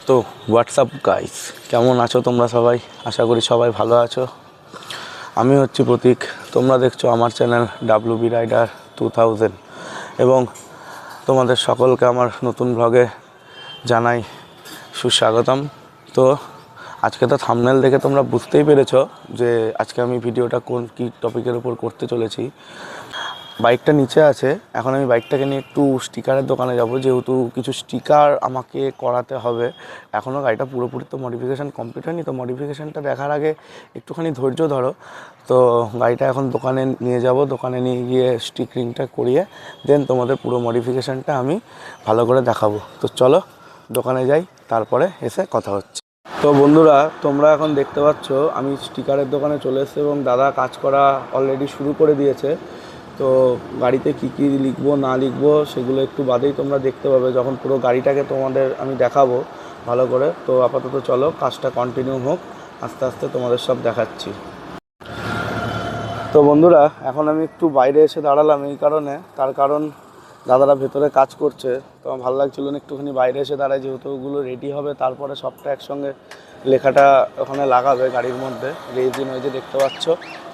তো WhatsApp guys, কেমন আছো তোমরা সবাই? আশা করি সবাই ভালো আছো। আমি হচ্ছি প্রতীক, তোমরা দেখছো আমার চ্যানেল WB রাইডার 2000 এবং তোমাদের সকলকে আমার নতুন ব্লগে জানাই সুস্বাগতম। তো আজকে তো থাম্বনেল দেখে তোমরা বুঝতেই পেরেছো যে আজকে আমি ভিডিওটা কী টপিকের উপর করতে চলেছি। বাইকটা নিচে আছে, এখন আমি বাইকটাকে নিয়ে একটু স্টিকারের দোকানে যাব, যেহেতু কিছু স্টিকার আমাকে করাতে হবে। এখনও গাড়িটা পুরোপুরি তো মডিফিকেশান কমপ্লিট হয়নি, তো মডিফিকেশানটা দেখার আগে একটুখানি ধৈর্য ধরো। তো গাড়িটা এখন দোকানে নিয়ে যাব, দোকানে নিয়ে গিয়ে স্টিকারিংটা করিয়ে দেন তোমাদের পুরো মডিফিকেশানটা আমি ভালো করে দেখাবো। তো চলো দোকানে যাই, তারপরে এসে কথা হচ্ছে। তো বন্ধুরা, তোমরা এখন দেখতে পাচ্ছ আমি স্টিকারের দোকানে চলে এসেছি এবং দাদা কাজ করা অলরেডি শুরু করে দিয়েছে। তো গাড়িতে কি কি লিখবো না লিখবো সেগুলো একটু বাদেই তোমরা দেখতে পাবে, যখন পুরো গাড়িটাকে তোমাদের আমি দেখাবো ভালো করে। তো আপাতত চলো কাজটা কন্টিনিউ হোক, আস্তে আস্তে তোমাদের সব দেখাচ্ছি। তো বন্ধুরা, এখন আমি একটু বাইরে এসে দাঁড়ালাম এই কারণে, তার কারণ দাদারা ভেতরে কাজ করছে, তো আমার ভালো লাগছিলো না একটুখানি বাইরে এসে দাঁড়ায়, যেহেতু ওগুলো রেডি হবে তারপরে সবটা একসঙ্গে লেখাটা ওখানে লাগাবে গাড়ির মধ্যে। রেজিন ওই যে দেখতে পাচ্ছ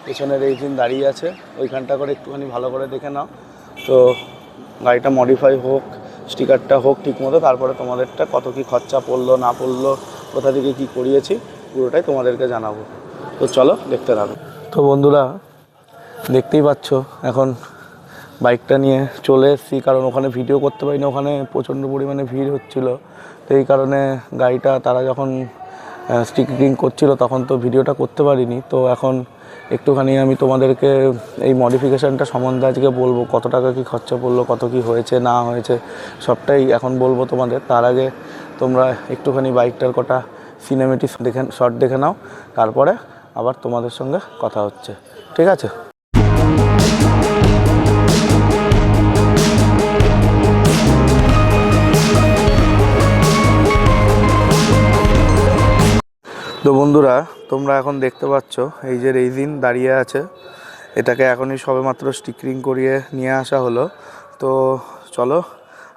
পেছনে রেজিন দাঁড়িয়ে আছে, ওইখানটা করে একটুখানি ভালো করে দেখে নাও। তো গাড়িটা মডিফাই হোক, স্টিকারটা হোক ঠিকমতো, তারপরে তোমাদেরটা কত কী খরচা পড়লো না পড়লো, কোথা থেকে কী করিয়েছি পুরোটাই তোমাদেরকে জানাবো। তো চলো দেখতে থাকো। তো বন্ধুরা দেখতেই পাচ্ছ এখন বাইকটা নিয়ে চলে এসেছি, কারণ ওখানে ভিডিও করতে পারি না, ওখানে প্রচণ্ড পরিমাণে ভিড় হচ্ছিলো। তো এই কারণে গাড়িটা তারা যখন স্টিকারিং করছিল তখন তো ভিডিওটা করতে পারিনি। তো এখন একটুখানি আমি তোমাদেরকে এই মডিফিকেশানটা সম্বন্ধে আজকে বলবো, কত টাকা কী খরচা পড়লো, কত কী হয়েছে না হয়েছে সবটাই এখন বলবো তোমাদের। তার আগে তোমরা একটুখানি বাইকটার কটা সিনেমেটিক শট দেখে নাও, তারপরে আবার তোমাদের সঙ্গে কথা হচ্ছে, ঠিক আছে? তো বন্ধুরা, তোমরা এখন দেখতে পাচ্ছ এই যে রেজিন দাঁড়িয়ে আছে, এটাকে এখনই সবেমাত্র স্টিকারিং করিয়ে নিয়ে আসা হলো। তো চলো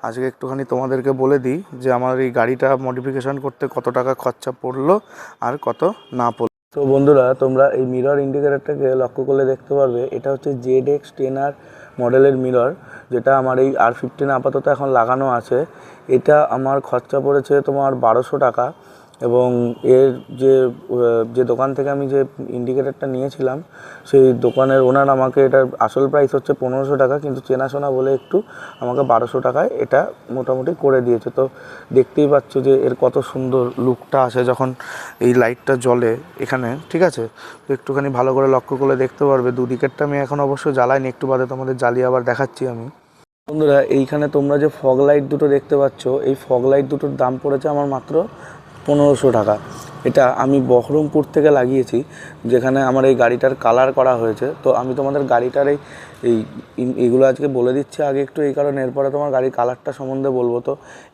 আজকে একটুখানি তোমাদেরকে বলে দিই যে আমার এই গাড়িটা মডিফিকেশান করতে কত টাকা খরচা পড়লো আর কত না পড়লো। তো বন্ধুরা, তোমরা এই মিরর ইন্ডিকেটারটাকে লক্ষ্য করলে দেখতে পারবে, এটা হচ্ছে ZX10R মডেলের মিরর, যেটা আমার এই R15 আপাতত এখন লাগানো আছে। এটা আমার খরচা পড়েছে তোমার 1200 টাকা। এবং এর যে দোকান থেকে আমি যে ইন্ডিকেটারটা নিয়েছিলাম সেই দোকানের ওনার আমাকে এটার আসল প্রাইস হচ্ছে 1500 টাকা, কিন্তু চেনাশোনা বলে একটু আমাকে 1200 টাকায় এটা মোটামুটি করে দিয়েছে। তো দেখতেই পাচ্ছ যে এর কত সুন্দর লুকটা আসে যখন এই লাইটটা জ্বলে এখানে, ঠিক আছে? তো একটুখানি ভালো করে লক্ষ্য করলে দেখতে পারবে। দুদিকেরটা আমি এখন অবশ্য জ্বালাইনি, একটু বাদে তোমাদের জ্বালিয়ে আবার দেখাচ্ছি আমি। বন্ধুরা, এইখানে তোমরা যে ফগ লাইট দুটো দেখতে পাচ্ছ, এই ফগ লাইট দুটোর দাম পড়েছে আমার মাত্র 1500 টাকা। এটা আমি বহরমপুর থেকে লাগিয়েছি, যেখানে আমার এই গাড়িটার কালার করা হয়েছে। তো আমি তোমাদের গাড়িটার এইগুলো আজকে বলে দিচ্ছি আগে একটু, এই কারণে এরপরে তোমার গাড়ির কালারটা সম্বন্ধে বলবো। তো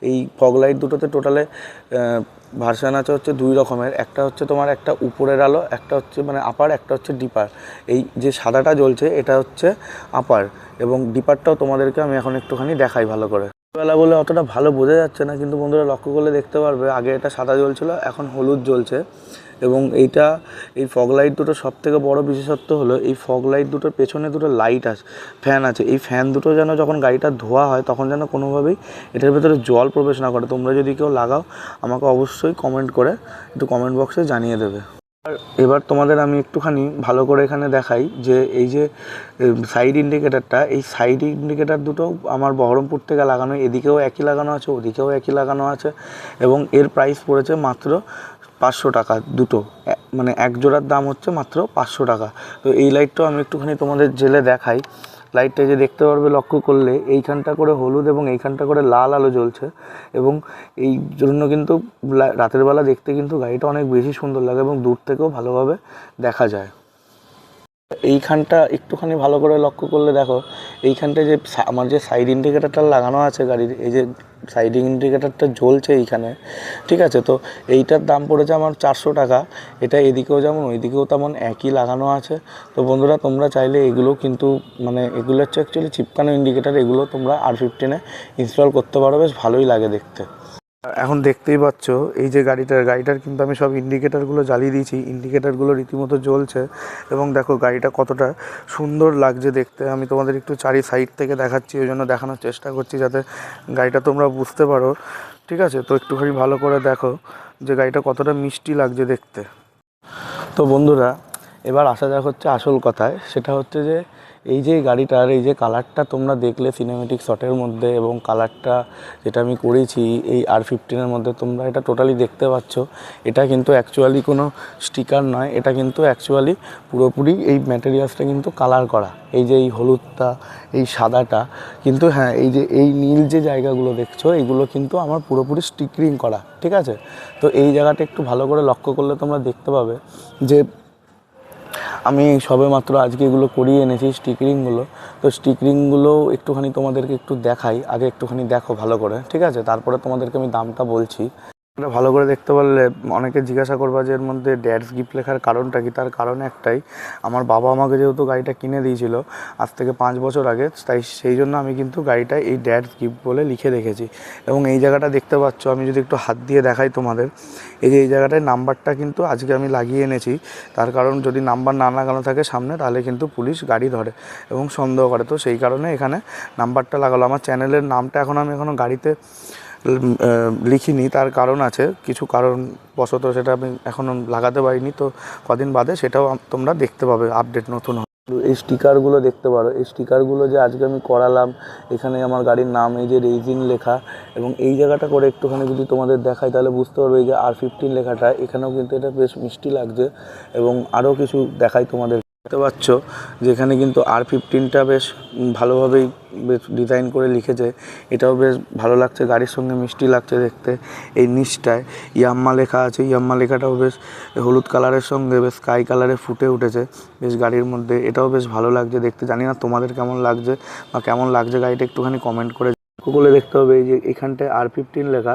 এই ফগ লাইট দুটোতে টোটালে ভার্সান আছে হচ্ছে 2 রকমের। একটা হচ্ছে তোমার একটা উপরের আলো, একটা হচ্ছে মানে আপার, একটা হচ্ছে ডিপার। এই যে সাদাটা জ্বলছে এটা হচ্ছে আপার, এবং ডিপারটাও তোমাদেরকে আমি এখন একটুখানি দেখাই ভালো করে। বেলা বলে অতটা ভালো বোঝা যাচ্ছে না, কিন্তু বন্ধুরা লক্ষ্য করলে দেখতে পারবে আগে এটা সাদা জ্বলছিল, এখন হলুদ জ্বলছে। এবং এই ফগ লাইট দুটো সবথেকে বড় বিশেষত্ব হলো এই ফগ লাইট দুটোর পেছনে দুটো লাইট আছে, ফ্যান আছে। এই ফ্যান দুটো যেন যখন গাড়িটা ধোয়া হয় তখন যেন কোনোভাবেই এটার ভেতরে জল প্রবেশ না করে। তোমরা যদি কেউ লাগাও আমাকে অবশ্যই কমেন্ট করে একটু কমেন্ট বক্সে জানিয়ে দেবে। আর এবার তোমাদের আমি একটুখানি ভালো করে এখানে দেখাই যে এই যে সাইড ইন্ডিকেটারটা, এই সাইড ইন্ডিকেটার দুটো আমার বহরমপুর থেকে লাগানো, এদিকেও একই লাগানো আছে ওদিকেও একই লাগানো আছে, এবং এর প্রাইস পড়েছে মাত্র 500 টাকা দুটো, মানে এক জোড়ার দাম হচ্ছে মাত্র 500 টাকা। তো এই লাইটটাও আমি একটুখানি তোমাদের জেলে দেখাই। লাইটটা যে দেখতে পারবে লক্ষ্য করলে এইখানটা করে হলুদ এবং এইখানটা করে লাল আলো জ্বলছে, এবং এই জন্য কিন্তু রাতের বেলা দেখতে কিন্তু গাড়িটা অনেক বেশি সুন্দর লাগে এবং দূর থেকেও ভালোভাবে দেখা যায়। এইখানটা একটুখানি ভালো করে লক্ষ্য করলে দেখো, এইখানটায় যে আমার যে সাইড ইন্ডিকেটারটা লাগানো আছে গাড়ির, এই যে সাইড ইন্ডিকেটারটা জ্বলছে এইখানে, ঠিক আছে? তো এইটার দাম পড়েছে আমার 400 টাকা। এটা এদিকেও যেমন ওইদিকেও তেমন একই লাগানো আছে। তো বন্ধুরা, তোমরা চাইলে এগুলো কিন্তু মানে এগুলো হচ্ছে অ্যাকচুয়ালি চিপকানো ইন্ডিকেটার, এগুলো তোমরা R15-এ ইনস্টল করতে পারো, বেশ ভালোই লাগে দেখতে। এখন দেখতেই পাচ্ছ এই যে গাড়িটার কিন্তু আমি সব ইন্ডিকেটারগুলো জ্বালিয়ে দিয়েছি, ইন্ডিকেটারগুলো রীতিমতো জ্বলছে এবং দেখো গাড়িটা কতটা সুন্দর লাগছে দেখতে। আমি তোমাদের একটু চারি সাইড থেকে দেখাচ্ছি, ওই জন্য দেখানোর চেষ্টা করছি যাতে গাড়িটা তোমরা বুঝতে পারো, ঠিক আছে? তো একটুখানি ভালো করে দেখো যে গাড়িটা কতটা মিষ্টি লাগছে দেখতে। তো বন্ধুরা, এবার আসা যাক হচ্ছে আসল কথায়, সেটা হচ্ছে যে এই যে গাড়িটার এই যে কালারটা তোমরা দেখলে সিনেমেটিক শটের মধ্যে, এবং কালারটা যেটা আমি করেছি এই R15-এর মধ্যে তোমরা এটা টোটালি দেখতে পাচ্ছ, এটা কিন্তু অ্যাকচুয়ালি কোনো স্টিকার নয়, এটা কিন্তু অ্যাকচুয়ালি পুরোপুরি এই ম্যাটেরিয়ালসটা কিন্তু কালার করা। এই যে এই হলুদটা, এই সাদাটা, কিন্তু হ্যাঁ এই যে এই নীল যে জায়গাগুলো দেখছো এইগুলো কিন্তু আমার পুরোপুরি স্টিকারিং করা, ঠিক আছে? তো এই জায়গাটা একটু ভালো করে লক্ষ্য করলে তোমরা দেখতে পাবে যে আমি সবে মাত্র আজকে এগুলো করিয়ে এনেছি স্টিকারিংগুলো। তো স্টিকারিংগুলো একটুখানি তোমাদেরকে একটু দেখাই, আগে একটুখানি দেখো ভালো করে, ঠিক আছে? তারপরে তোমাদেরকে আমি দামটা বলছি। এটা ভালো করে দেখতে পারলে অনেকে জিজ্ঞাসা করবা যে এর মধ্যে ড্যাডস গিফট লেখার কারণটা কি। তার কারণ একটাই, আমার বাবা আমাকে যেহেতু গাড়িটা কিনে দিয়েছিল আজ থেকে 5 বছর আগে, তাই সেই জন্য আমি কিন্তু গাড়িটা এই ড্যাডস গিফট বলে লিখে রেখেছি। এবং এই জায়গাটা দেখতে পাচ্ছ, আমি যদি একটু হাত দিয়ে দেখাই তোমাদের, এই যে এই জায়গাটায় নাম্বারটা কিন্তু আজকে আমি লাগিয়ে এনেছি। তার কারণ যদি নাম্বার না লাগানো থাকে সামনে তাহলে কিন্তু পুলিশ গাড়ি ধরে এবং সন্দেহ করে, তো সেই কারণে এখানে নাম্বারটা লাগালো। আমার চ্যানেলের নামটা আমি এখনও গাড়িতে লিখিনি, তার কারণ আছে, কিছু কারণবশত সেটা আমি এখনও লাগাতে পারিনি। তো কদিন বাদে সেটাও তোমরা দেখতে পাবে, আপডেট নতুন হবে। এই স্টিকারগুলো দেখতে পারো, এই স্টিকারগুলো যে আজকে আমি করালাম, এখানে আমার গাড়ির নাম এই যে রেজিন লেখা, এবং এই জায়গাটা করে একটুখানি যদি তোমাদের দেখাই তাহলে বুঝতে পারবে এই যে R15 লেখাটা, এখানেও কিন্তু এটা বেশ মিষ্টি লাগছে। এবং আরও কিছু দেখাই তোমাদের, দেখতে পাচ্ছ যেখানে কিন্তু R15টা বেশ ভালোভাবেই বেশ ডিজাইন করে লিখেছে, এটাও বেশ ভালো লাগছে, গাড়ির সঙ্গে মিষ্টি লাগছে দেখতে। এই নিচটায় ইয়াম্মা লেখা আছে, ইয়াম্মা লেখাটাও বেশ হলুদ কালারের সঙ্গে বেশ স্কাই কালারে ফুটে উঠেছে বেশ গাড়ির মধ্যে, এটাও বেশ ভালো লাগছে দেখতে। জানি না তোমাদের কেমন লাগছে বা কেমন লাগছে গাড়িটা, একটুখানি কমেন্ট করে গুগলে দেখতে হবে। এই যে এখানটায় R15 লেখা,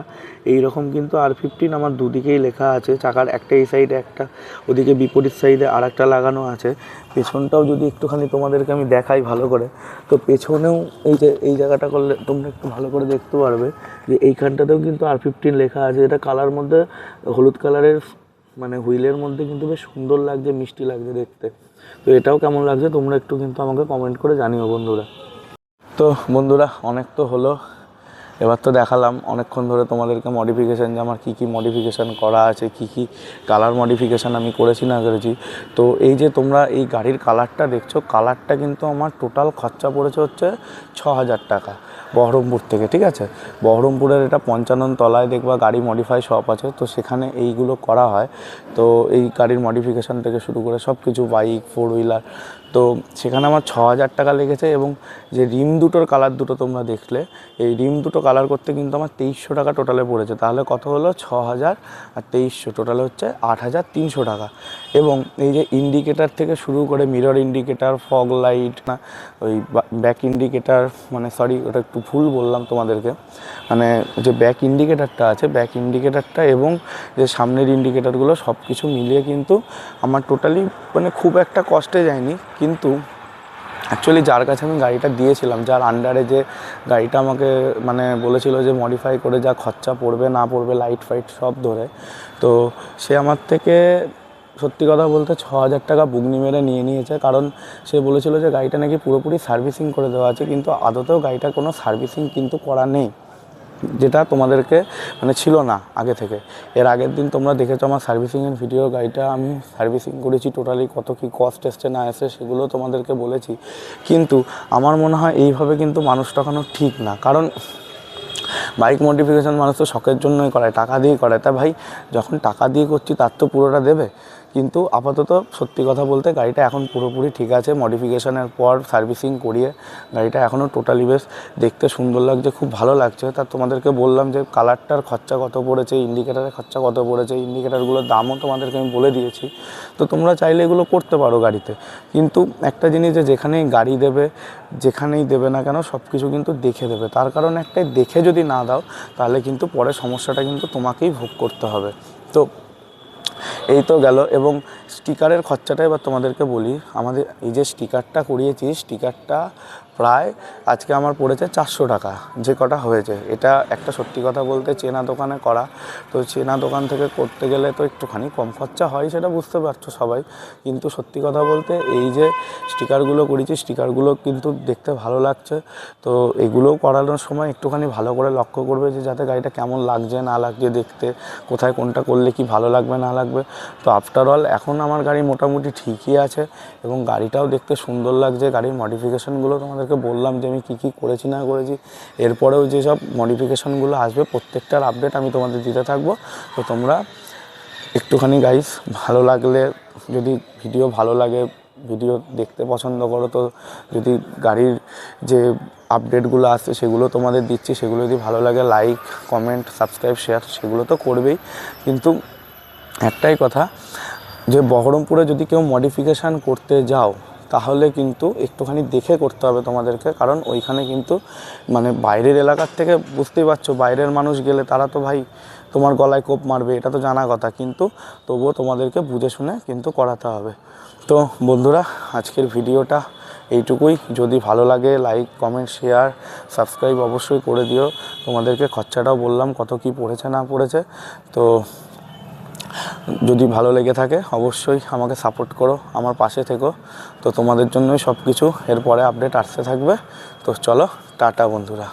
এই রকম কিন্তু R15 আমার দুদিকেই লেখা আছে, চাকার একটা এই সাইডে একটা, ওদিকে বিপরীত সাইডে আর একটা লাগানো আছে। পেছনটাও যদি একটুখানি তোমাদেরকে আমি দেখাই ভালো করে, তো পেছনেও এই যে এই জায়গাটা করলে তোমরা একটু ভালো করে দেখতে পারবে যে এইখানটাতেও কিন্তু R15 লেখা আছে। এটা কালার মধ্যে হলুদ কালারের, মানে হুইলের মধ্যে কিন্তু বেশ সুন্দর লাগছে, মিষ্টি লাগছে দেখতে। তো এটাও কেমন লাগছে তোমরা একটু কিন্তু আমাকে কমেন্ট করে জানিও বন্ধুরা। তো বন্ধুরা, অনেক তো হলো, এবার তো দেখালাম অনেকক্ষণ ধরে তোমাদেরকে মডিফিকেশান, যে আমার কী কী মডিফিকেশান করা আছে, কী কী কালার মডিফিকেশান আমি করেছি না করেছি। তো এই যে তোমরা এই গাড়ির কালারটা দেখছো, কালারটা কিন্তু আমার টোটাল খরচা পড়েছে হচ্ছে 6,000 টাকা বহরমপুর থেকে, ঠিক আছে? বহরমপুরের এটা 55 তলায় দেখবা গাড়ি মডিফাই শপ আছে, তো সেখানে এইগুলো করা হয়। তো এই গাড়ির মডিফিকেশান থেকে শুরু করে সব কিছু, বাইক, 4 হুইলার, তো সেখানে আমার 6,000 টাকা লেগেছে। এবং যে রিম দুটোর কালার দুটো তোমরা দেখলে, এই রিম দুটো কালার করতে কিন্তু আমার 2300 টাকা টোটালে পড়েছে। তাহলে কত হলো? 6,000 আর 2300, টোটালে হচ্ছে 8,300 টাকা। এবং এই যে ইন্ডিকেটার থেকে শুরু করে মিরর ইন্ডিকেটার, ফগ লাইট, না ওই ব্যাক ইন্ডিকেটার, মানে সরি ওটা একটু ভুল বললাম তোমাদেরকে, মানে যে ব্যাক ইন্ডিকেটারটা আছে, ব্যাক ইন্ডিকেটারটা এবং যে সামনের ইন্ডিকেটারগুলো সব কিছু মিলিয়ে কিন্তু আমার টোটালি মানে খুব একটা কষ্টে যায়নি। কিন্তু অ্যাকচুয়ালি যার কাছে আমি গাড়িটা দিয়েছিলাম, যার আন্ডারে যে গাড়িটা আমাকে মানে বলেছিল যে মডিফাই করে যা খরচা পড়বে না পড়বে লাইট ফাইট সব ধরে, তো সে আমার থেকে সত্যি কথা বলতে 6,000 টাকা বুগনি মেরে নিয়ে নিয়েছে। কারণ সে বলেছিল যে গাড়িটা নাকি পুরোপুরি সার্ভিসিং করে দেওয়া আছে, কিন্তু আদতেও গাড়িটার কোনো সার্ভিসিং কিন্তু করা নেই, যেটা তোমাদেরকে মানে ছিল না আগে থেকে। এর আগের দিন তোমরা দেখেছো আমার সার্ভিসিংয়ের ভিডিও, গাড়িটা আমি সার্ভিসিং করেছি, টোটালি কত কী কস্ট এসছে না এসে সেগুলো তোমাদেরকে বলেছি। কিন্তু আমার মনে হয় এইভাবে কিন্তু মানুষ ঠকানো ঠিক না। কারণ বাইক মডিফিকেশান মানুষ তো শখের জন্যই করায়, টাকা দিয়েই করায়। তা ভাই, যখন টাকা দিয়ে করছি তার তো পুরোটা দেবে। কিন্তু আপাতত সত্যি কথা বলতে গাড়িটা এখন পুরোপুরি ঠিক আছে। মডিফিকেশানের পর সার্ভিসিং করিয়ে গাড়িটা এখনও টোটালি বেশ দেখতে সুন্দর লাগছে, খুব ভালো লাগছে। তা তোমাদেরকে বললাম যে কালারটার খরচা কত পড়েছে, ইন্ডিকেটারের খরচা কত পড়েছে, ইন্ডিকেটারগুলোর দামও তোমাদেরকে আমি বলে দিয়েছি। তো তোমরা চাইলে এগুলো করতে পারো গাড়িতে। কিন্তু একটা জিনিস, যে যেখানেই গাড়ি দেবে, যেখানেই দেবে না কেন সব কিছু কিন্তু দেখে দেবে। তার কারণ একটাই, দেখে যদি না দাও তাহলে কিন্তু পরে সমস্যাটা কিন্তু তোমাকেই ভোগ করতে হবে। তো এই তো গেল। এবং স্টিকারের খরচাটা এবার তোমাদেরকে বলি। আমাদের এই যে স্টিকারটা করিয়েছি, স্টিকারটা প্রায় আজকে আমার পড়েছে 400 টাকা যে কটা হয়েছে। এটা একটা সত্যি কথা বলতে চেনা দোকানে করা, তো চেনা দোকান থেকে করতে গেলে তো একটুখানি কম খরচা হয়, সেটা বুঝতে পারছো সবাই। কিন্তু সত্যি কথা বলতে এই যে স্টিকারগুলো করেছি, স্টিকারগুলো কিন্তু দেখতে ভালো লাগছে। তো এগুলোও করানোর সময় একটুখানি ভালো করে লক্ষ্য করবে যে যাতে গাড়িটা কেমন লাগছে না লাগছে দেখতে, কোথায় কোনটা করলে কি ভালো লাগবে না লাগবে। তো আফটার অল এখন আমার গাড়ি মোটামুটি ঠিকই আছে এবং গাড়িটাও দেখতে সুন্দর লাগছে। গাড়ির মডিফিকেশানগুলো তোমাদেরকে বললাম যে আমি কী করেছি না করেছি। এরপরেও যেসব মডিফিকেশানগুলো আসবে প্রত্যেকটার আপডেট আমি তোমাদের দিতে থাকবো। তো তোমরা একটুখানি গাইস ভালো লাগলে, যদি ভিডিও ভালো লাগে, ভিডিও দেখতে পছন্দ করো, তো যদি গাড়ির যে আপডেটগুলো আসছে সেগুলো তোমাদের দিচ্ছি, সেগুলো যদি ভালো লাগে লাইক কমেন্ট সাবস্ক্রাইব শেয়ার সেগুলো তো করবেই। কিন্তু একটাই কথা, যে বহরমপুরে যদি কেউ মডিফিকেশান করতে যাও তাহলে কিন্তু একটুখানি দেখে করতে হবে তোমাদেরকে, কারণ ওইখানে কিন্তু মানে বাইরের এলাকার থেকে বুঝতেই পারছো, বাইরের মানুষ গেলে তারা তো ভাই তোমার গলায় কোপ মারবে, এটা তো জানা কথা। কিন্তু তবুও তোমাদেরকে বুঝে শুনে কিন্তু করাতে হবে। তো বন্ধুরা আজকের ভিডিওটা এইটুকুই। যদি ভালো লাগে লাইক কমেন্ট শেয়ার সাবস্ক্রাইব অবশ্যই করে দিও। তোমাদেরকে খরচাটাও বললাম কত কি পড়েছে না পড়েছে। তো যদি ভালো লেগে থাকে অবশ্যই আমাকে সাপোর্ট করো, আমার পাশে থেকো। তো তোমাদের জন্যই সব কিছু, এরপরে আপডেট আসতে থাকবে। তো চলো টাটা বন্ধুরা।